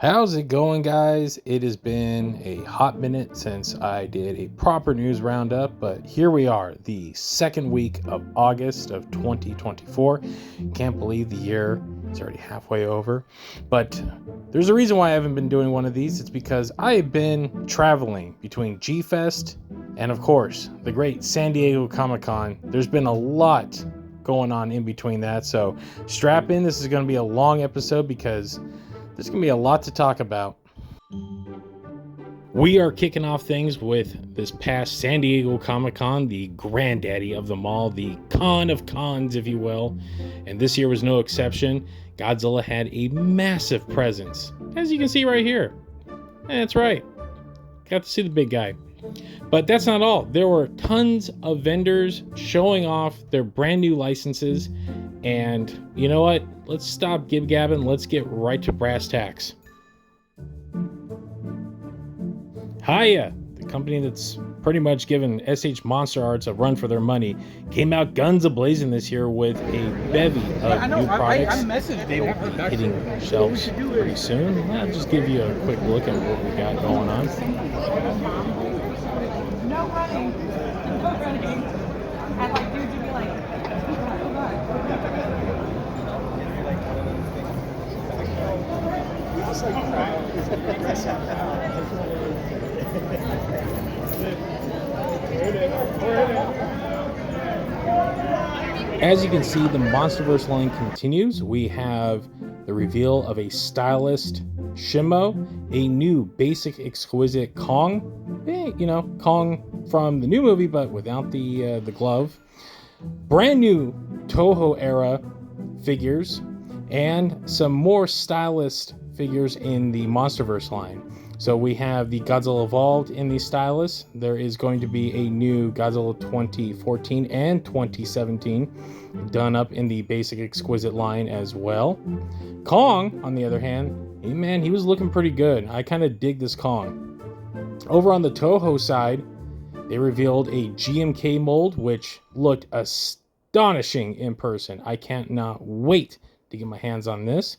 How's it going, guys? It has been a hot minute since I did a proper news roundup, but here we are, the second week of August of 2024. Can't believe the year is already halfway over, but there's a reason why I haven't been doing one of these. It's because I have been traveling between G-Fest and, of course, the great San Diego Comic-Con. There's been a lot going on in between that, so strap in. This is going to be a long episode because there's going to be a lot to talk about. We are kicking off things with this past San Diego Comic-Con, the granddaddy of them all, the con of cons, if you will. And this year was no exception. Godzilla had a massive presence, as you can see right here. That's right. Got to see the big guy. But that's not all. There were tons of vendors showing off their brand new licenses. And you know what? Let's stop gib-gabbing. Let's get right to brass tacks. Hiya, the company that's pretty much given SH Monsterarts a run for their money, came out guns a-blazing this year with a bevy of new products. They will be hitting shelves pretty soon. I'll just give you a quick look at what we got going on. No running. No running. And like dudes would be like, oh god. As you can see, the Monsterverse line continues. We have the reveal of a stylist Shimo, a new basic exquisite Kong. Kong from the new movie, but without the glove. Brand new Toho era figures, and some more stylist figures in the Monsterverse line. So we have the Godzilla Evolved in the stylus. There is going to be a new Godzilla 2014 and 2017 done up in the basic exquisite line as well. Kong, on the other hand, he was looking pretty good. I kind of dig this Kong. Over on the Toho side, they revealed a GMK mold, which looked astonishing in person. I can't not wait to get my hands on this.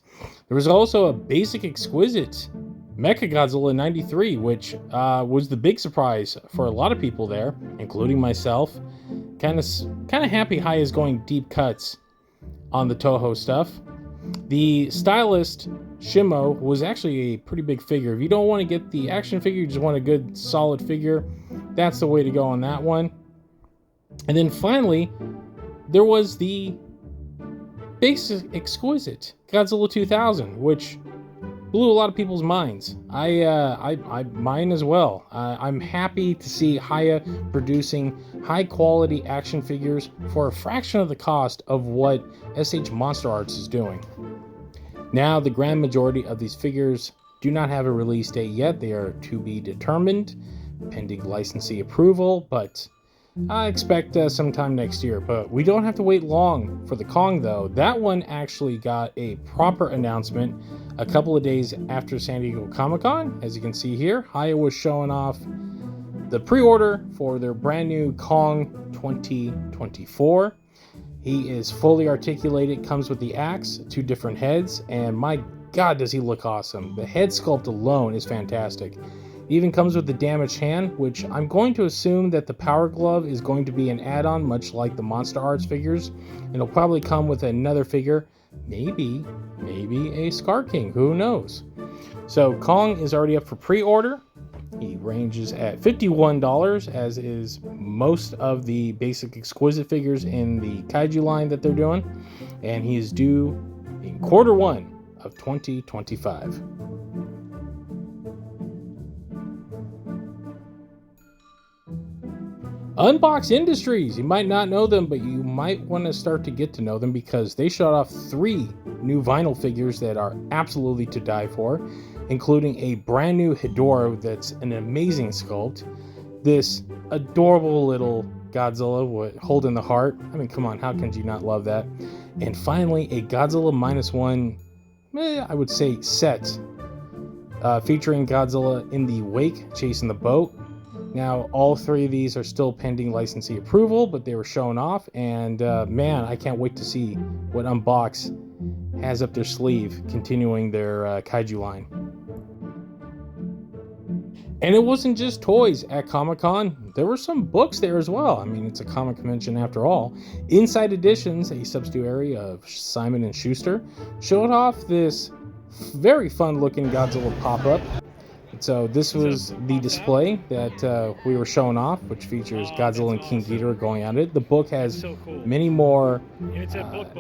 There was also a basic exquisite Mechagodzilla 93, which was the big surprise for a lot of people there, including myself. Kind of happy Hiya is going deep cuts on the Toho stuff. The stylist Shimo was actually a pretty big figure. If you don't want to get the action figure, you just want a good solid figure, that's the way to go on that one. And then finally, there was the basic exquisite Godzilla 2000, which blew a lot of people's minds. Mine as well. I'm happy to see Hiya producing high quality action figures for a fraction of the cost of what SH Monsterarts is doing. Now, the grand majority of these figures do not have a release date yet. They are to be determined, pending licensee approval, but I expect sometime next year. But we don't have to wait long for the Kong, though. That one actually got a proper announcement a couple of days after San Diego Comic-Con. As you can see here, Hiya was showing off the pre-order for their brand new Kong 2024. He is fully articulated, comes with the axe, 2 different heads, and my god does he look awesome. The head sculpt alone is fantastic. It even comes with the damaged hand, which I'm going to assume that the Power Glove is going to be an add-on, much like the Monsterarts figures. And it'll probably come with another figure, maybe a Scar King, who knows. So Kong is already up for pre-order. He ranges at $51, as is most of the basic exquisite figures in the Kaiju line that they're doing. And he is due in Q1 of 2025. Unbox Industries, you might not know them, but you might want to start to get to know them because they showed off 3 new vinyl figures that are absolutely to die for, including a brand new Hedorah that's an amazing sculpt, this adorable little Godzilla holding the heart. I mean, come on, how can you not love that? And finally, a Godzilla -1, I would say, set, featuring Godzilla in the wake chasing the boat. Now, all 3 of these are still pending licensee approval, but they were shown off, and man, I can't wait to see what Unbox has up their sleeve, continuing their Kaiju line. And it wasn't just toys at Comic-Con. There were some books there as well. I mean, it's a comic convention after all. Inside Editions, a subsidiary of Simon & Schuster, showed off this very fun-looking Godzilla pop-up. So this was the display that we were showing off, which features Godzilla and King Ghidorah going at it. The book has many more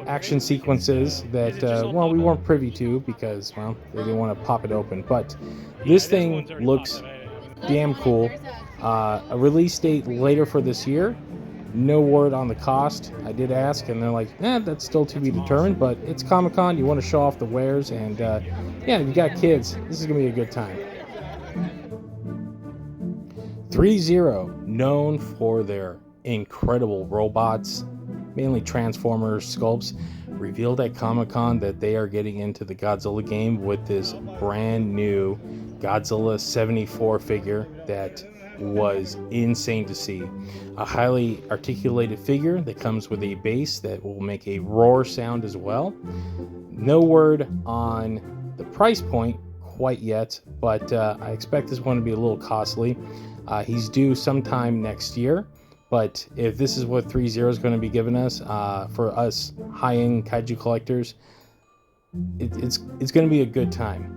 action sequences that, well, we weren't privy to because, well, they didn't want to pop it open. But this thing looks damn cool. A release date later for this year. No word on the cost. I did ask, and they're like, that's still to be determined, but it's Comic-Con. You want to show off the wares, and yeah, you got kids. This is going to be a good time. 3-0, known for their incredible robots, mainly Transformers sculpts, revealed at Comic-Con that they are getting into the Godzilla game with this brand new Godzilla 74 figure that was insane to see. A highly articulated figure that comes with a base that will make a roar sound as well. No word on the price point quite yet, but I expect this one to be a little costly. He's due sometime next year, but if this is what 3-0 is going to be giving us, for us high-end kaiju collectors, it's going to be a good time.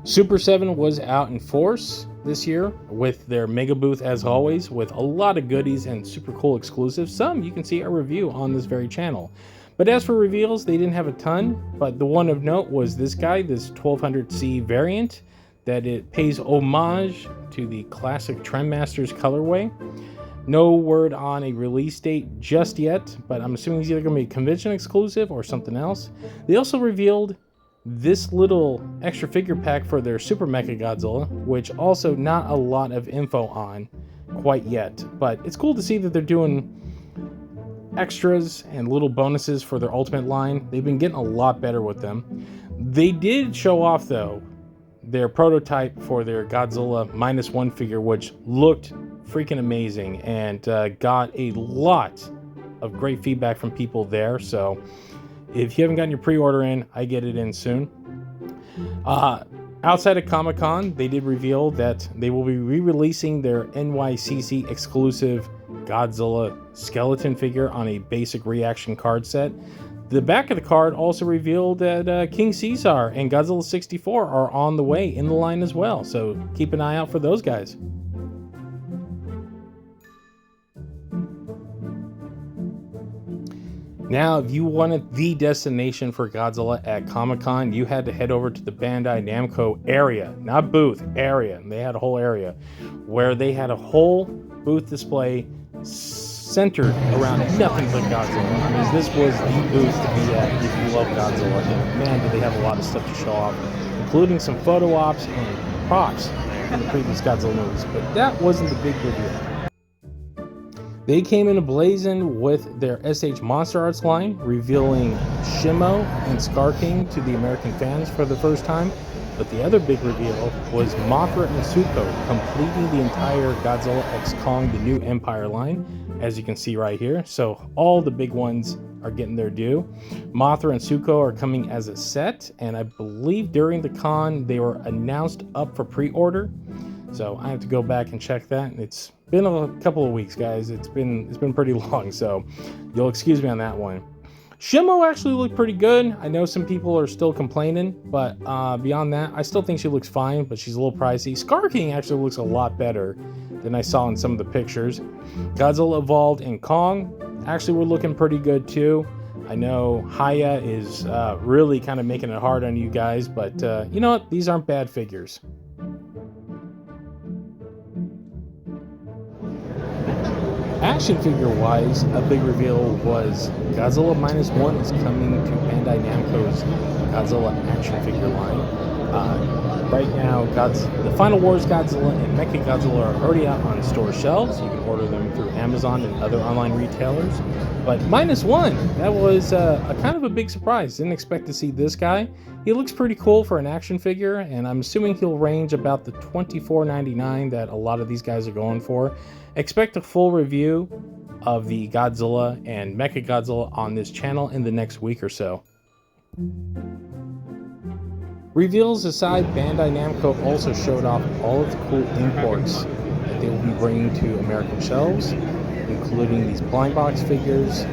Super 7 was out in force this year with their mega booth as always, with a lot of goodies and super cool exclusives. Some you can see a review on this very channel. But as for reveals, they didn't have a ton, but the one of note was this guy, this 1200C variant, that it pays homage to the classic Trendmasters colorway. No word on a release date just yet, but I'm assuming it's either going to be a convention exclusive or something else. They also revealed this little extra figure pack for their Super Mecha Godzilla, which also not a lot of info on quite yet, but it's cool to see that they're doing extras and little bonuses for their Ultimate line. They've been getting a lot better with them. They did show off, though, their prototype for their Godzilla -1 figure, which looked freaking amazing and got a lot of great feedback from people there. So if you haven't gotten your pre-order in, I get it in soon. Outside of Comic-Con, they did reveal that they will be re-releasing their NYCC exclusive Godzilla skeleton figure on a basic reaction card set. The back of the card also revealed that King Caesar and Godzilla 64 are on the way in the line as well, so keep an eye out for those guys. Now, if you wanted the destination for Godzilla at Comic-Con, you had to head over to the Bandai Namco area, not booth, area. They had a whole area where they had a whole booth display centered around nothing but Godzilla. I mean, this was the booth to be at if you love Godzilla. And man, did they have a lot of stuff to show off, including some photo ops and props from the previous Godzilla movies. But that wasn't the big reveal. They came in ablazing with their SH Monsterarts line, revealing Shimo and Scar King to the American fans for the first time. But the other big reveal was Mothra and Suko completing the entire Godzilla x Kong, the new Empire line, as you can see right here. So all the big ones are getting their due. Mothra and Suko are coming as a set, and I believe during the con they were announced up for pre-order. So I have to go back and check that. It's been a couple of weeks, guys. It's been pretty long, so you'll excuse me on that one. Shimo actually looked pretty good. I know some people are still complaining, but beyond that, I still think she looks fine, but she's a little pricey. Scar King actually looks a lot better than I saw in some of the pictures. Godzilla Evolved and Kong actually were looking pretty good too. I know Haya is really kind of making it hard on you guys, but you know what? These aren't bad figures. Action figure wise, a big reveal was Godzilla -1 is coming to Bandai Namco's Godzilla action figure line. Right now, the Final Wars Godzilla and Mecha Godzilla are already out on store shelves. You can order them through Amazon and other online retailers. But -1, that was a kind of a big surprise. Didn't expect to see this guy. He looks pretty cool for an action figure, and I'm assuming he'll range about the $24.99 that a lot of these guys are going for. Expect a full review of the Godzilla and Mecha Godzilla on this channel in the next week or so. Reveals aside, Bandai Namco also showed off all of the cool imports that they will be bringing to American shelves, including these blind box figures,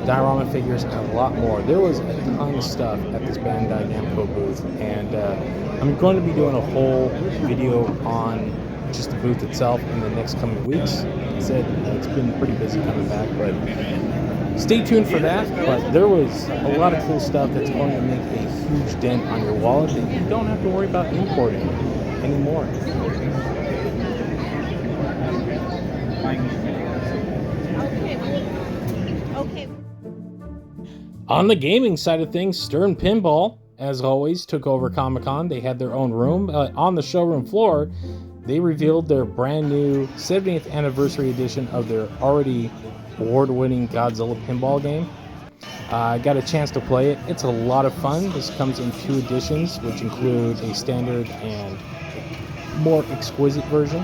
diorama figures, and a lot more. There was a ton of stuff at this Bandai Namco booth, and I'm going to be doing a whole video on just the booth itself in the next coming weeks. Like I said, it's been pretty busy coming back, but stay tuned for that. But there was a lot of cool stuff that's going to make a huge dent on your wallet that you don't have to worry about importing anymore. Okay. On the gaming side of things, Stern Pinball, as always, took over Comic-Con. They had their own room. On the showroom floor, they revealed their brand new 70th anniversary edition of their already award-winning Godzilla pinball game. I got a chance to play it. It's a lot of fun. This comes in 2 editions, which include a standard and more exquisite version.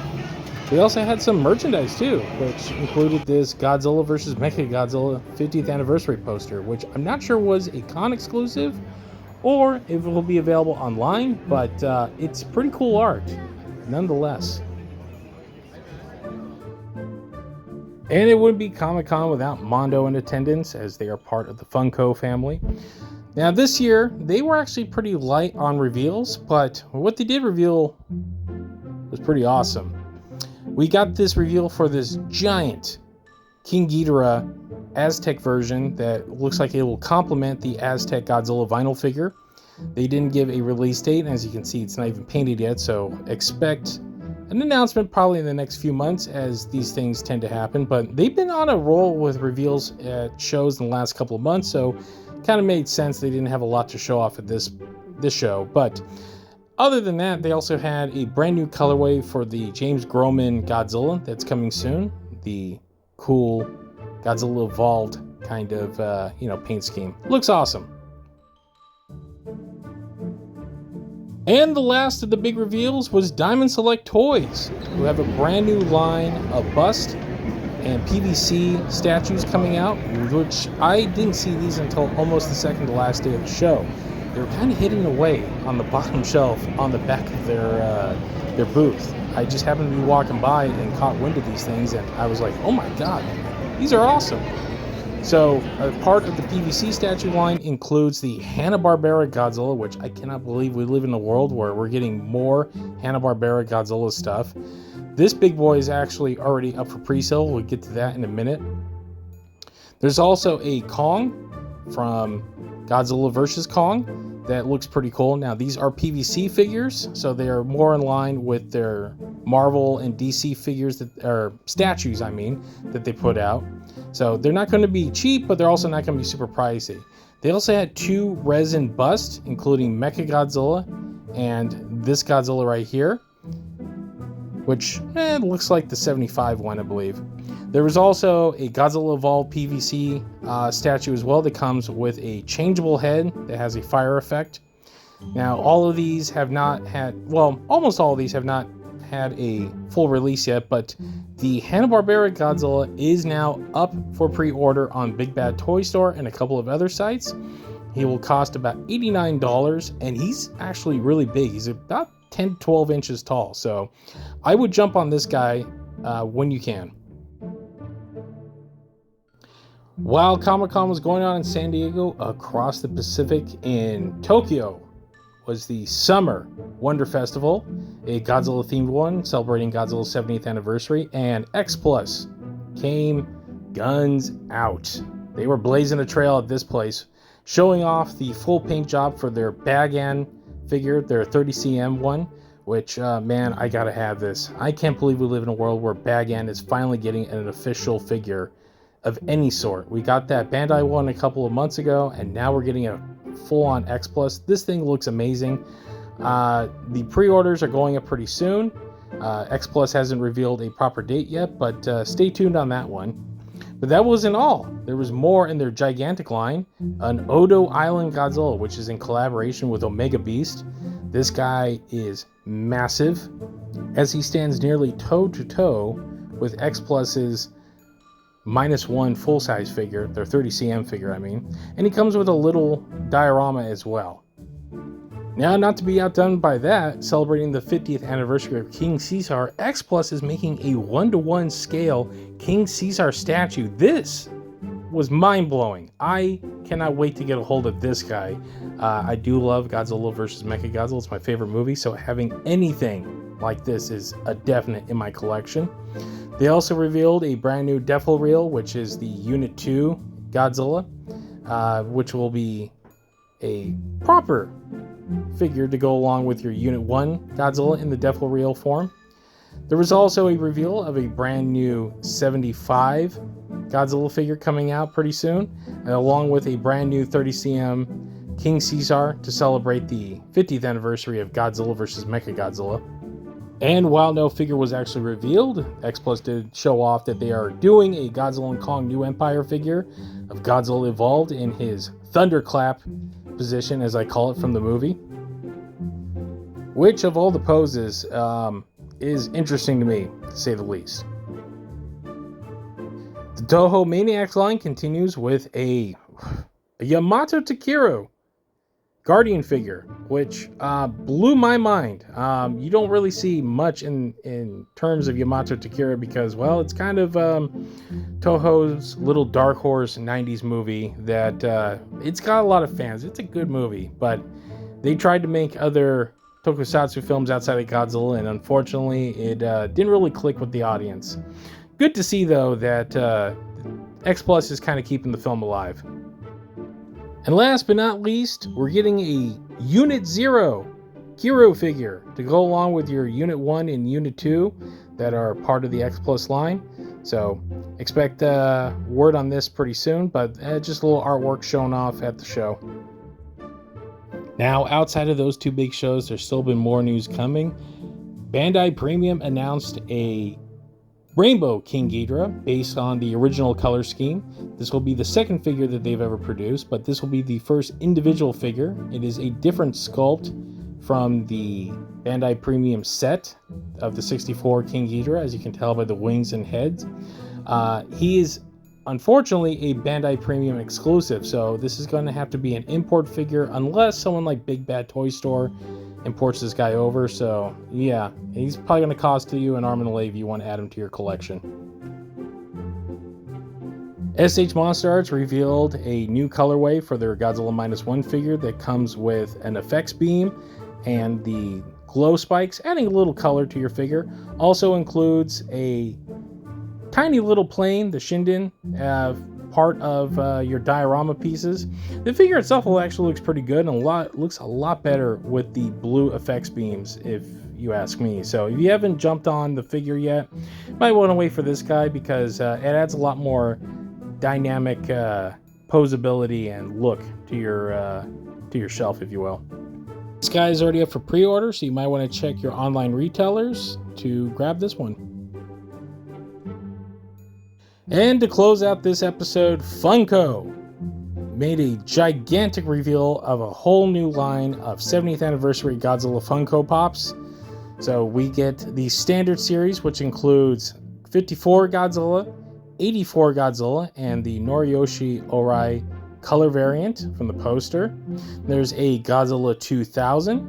They also had some merchandise too, which included this Godzilla vs. Mecha Godzilla 50th anniversary poster, which I'm not sure was a con exclusive or if it will be available online, but it's pretty cool art nonetheless. And it wouldn't be Comic-Con without Mondo in attendance, as they are part of the Funko family. Now this year, they were actually pretty light on reveals, but what they did reveal was pretty awesome. We got this reveal for this giant King Ghidorah Aztec version that looks like it will complement the Aztec Godzilla vinyl figure. They didn't give a release date, and as you can see, it's not even painted yet, so expect an announcement probably in the next few months, as these things tend to happen. But they've been on a roll with reveals at shows in the last couple of months, so kind of made sense they didn't have a lot to show off at this show. But other than that, they also had a brand new colorway for the James Groman Godzilla that's coming soon. The cool Godzilla evolved kind of paint scheme. Looks awesome. And the last of the big reveals was Diamond Select Toys, who have a brand new line of bust and PVC statues coming out, which I didn't see these until almost the second to last day of the show. They were kind of hidden away on the bottom shelf on the back of their booth. I just happened to be walking by and caught wind of these things, and I was like, oh my god, these are awesome. So, part of the PVC statue line includes the Hanna-Barbera Godzilla, which I cannot believe we live in a world where we're getting more Hanna-Barbera Godzilla stuff. This big boy is actually already up for pre-sale. We'll get to that in a minute. There's also a Kong from Godzilla vs. Kong that looks pretty cool. Now, these are PVC figures, so they are more in line with their Marvel and DC figures, statues, that they put out. So they're not going to be cheap, but they're also not going to be super pricey. They also had 2 resin busts, including Mecha Godzilla and this Godzilla right here, which looks like the 75 one, I believe. There was also a Godzilla Evolved PVC statue as well that comes with a changeable head that has a fire effect. Now, all of these have not had, almost all of these have not had a full release yet, but the Hanna-Barbera Godzilla is now up for pre-order on Big Bad Toy Store and a couple of other sites. He will cost about $89, and he's actually really big. He's about 10 to 12 inches tall, so I would jump on this guy when you can. While Comic-Con was going on in San Diego, across the Pacific in Tokyo was the Summer Wonder Festival, a Godzilla themed one celebrating Godzilla's 70th anniversary, and X Plus came guns out. They were blazing a trail at this place, showing off the full paint job for their Bagan figure, their 30cm one, which, man, I gotta have this. I can't believe we live in a world where Bagan is finally getting an official figure of any sort. We got that Bandai one a couple of months ago, and now we're getting a full-on X Plus. This thing looks amazing. The pre-orders are going up pretty soon. X Plus hasn't revealed a proper date yet, but stay tuned on that one. But that wasn't all. There was more in their gigantic line. An Odo Island Godzilla, which is in collaboration with Omega Beast. This guy is massive, as he stands nearly toe-to-toe with X Plus's -1 full-size figure, their 30cm figure, I mean. And he comes with a little diorama as well. Now, not to be outdone by that, celebrating the 50th anniversary of King Caesar, X Plus is making a 1-to-1 scale King Caesar statue. This was mind-blowing. I cannot wait to get a hold of this guy. I do love Godzilla vs. Mechagodzilla. It's my favorite movie, so having anything like this is a definite in my collection. They also revealed a brand new Defil Reel, which is the Unit 2 Godzilla, which will be a proper figure to go along with your Unit 1 Godzilla in the Defil Reel form. There was also a reveal of a brand new 75 Godzilla figure coming out pretty soon, along with a brand new 30cm King Caesar to celebrate the 50th anniversary of Godzilla vs. Mechagodzilla. And while no figure was actually revealed, X Plus did show off that they are doing a Godzilla and Kong New Empire figure of Godzilla evolved in his thunderclap position, as I call it, from the movie. Which of all the poses is interesting to me, to say the least. The Toho Maniacs line continues with a Yamato Takeru Guardian figure, which blew my mind. You don't really see much in terms of Yamato Takeru because, well, it's kind of Toho's little dark horse 90s movie that it's got a lot of fans. It's a good movie, but they tried to make other tokusatsu films outside of Godzilla, and unfortunately it didn't really click with the audience. Good to see, though, that X Plus is kind of keeping the film alive. And last but not least, we're getting a Unit 0 hero figure to go along with your Unit 1 and Unit 2 that are part of the X Plus line. So expect word on this pretty soon, but just a little artwork shown off at the show. Now, outside of those two big shows, there's still been more news coming. Bandai Premium announced a Rainbow King Ghidorah based on the original color scheme. This will be the second figure that they've ever produced, but this will be the first individual figure. It is a different sculpt from the Bandai Premium set of the 64 King Ghidorah, as you can tell by the wings and heads. He is unfortunately a Bandai Premium exclusive, so this is going to have to be an import figure unless someone like Big Bad Toy Store imports this guy over. So yeah, he's probably going to cost you an arm and a leg if you want to add him to your collection. SH Monsterarts revealed a new colorway for their Godzilla -1 figure that comes with an effects beam and the glow spikes, adding a little color to your figure. Also includes a tiny little plane, the Shinden, part of your diorama pieces. The figure itself actually looks pretty good and looks a lot better with the blue effects beams, if you ask me. So if you haven't jumped on the figure yet, you might want to wait for this guy because it adds a lot more dynamic posability and look to your shelf, if you will. This guy is already up for pre-order, so you might want to check your online retailers to grab this one. And to close out this episode, Funko made a gigantic reveal of a whole new line of 70th anniversary Godzilla Funko Pops. So we get the standard series, which includes 54 Godzilla, 84 Godzilla, and the Noriyoshi Orai color variant from the poster. There's a Godzilla 2000.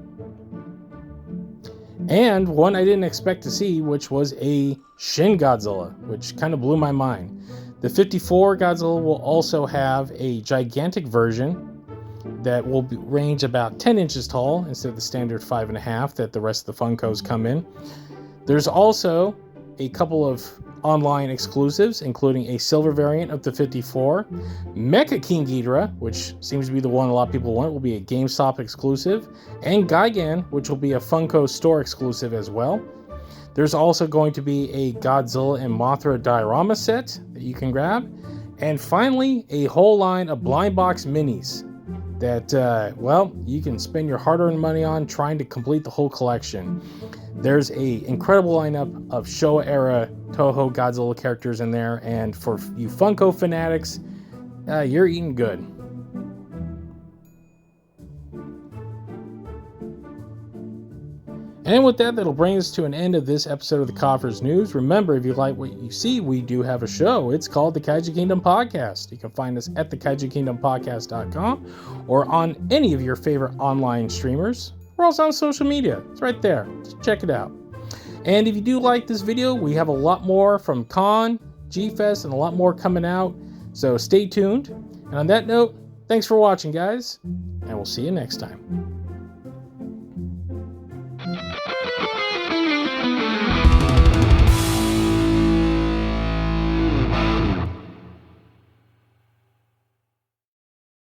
And one I didn't expect to see, which was a Shin Godzilla, which kind of blew my mind. The 54 Godzilla will also have a gigantic version that will range about 10 inches tall instead of the standard 5.5 that the rest of the Funkos come in. There's also a couple of online exclusives, including a silver variant of the 54. Mecha King Ghidorah, which seems to be the one a lot of people want, will be a GameStop exclusive. And Gigan, which will be a Funko store exclusive as well. There's also going to be a Godzilla and Mothra diorama set that you can grab. And finally, a whole line of blind box minis that, well, you can spend your hard-earned money on trying to complete the whole collection. There's a incredible lineup of Showa-era Toho Godzilla characters in there, and for you Funko fanatics, you're eating good. And with that, that'll bring us to an end of this episode of the Koffers News. Remember, if you like what you see, we do have a show. It's called the Kaiju Kingdom Podcast. You can find us at thekaijukingdompodcast.com or on any of your favorite online streamers. We're also on social media. It's right there. Just check it out. And if you do like this video, we have a lot more from Con, G-Fest, and a lot more coming out. So stay tuned. And on that note, thanks for watching, guys. And we'll see you next time.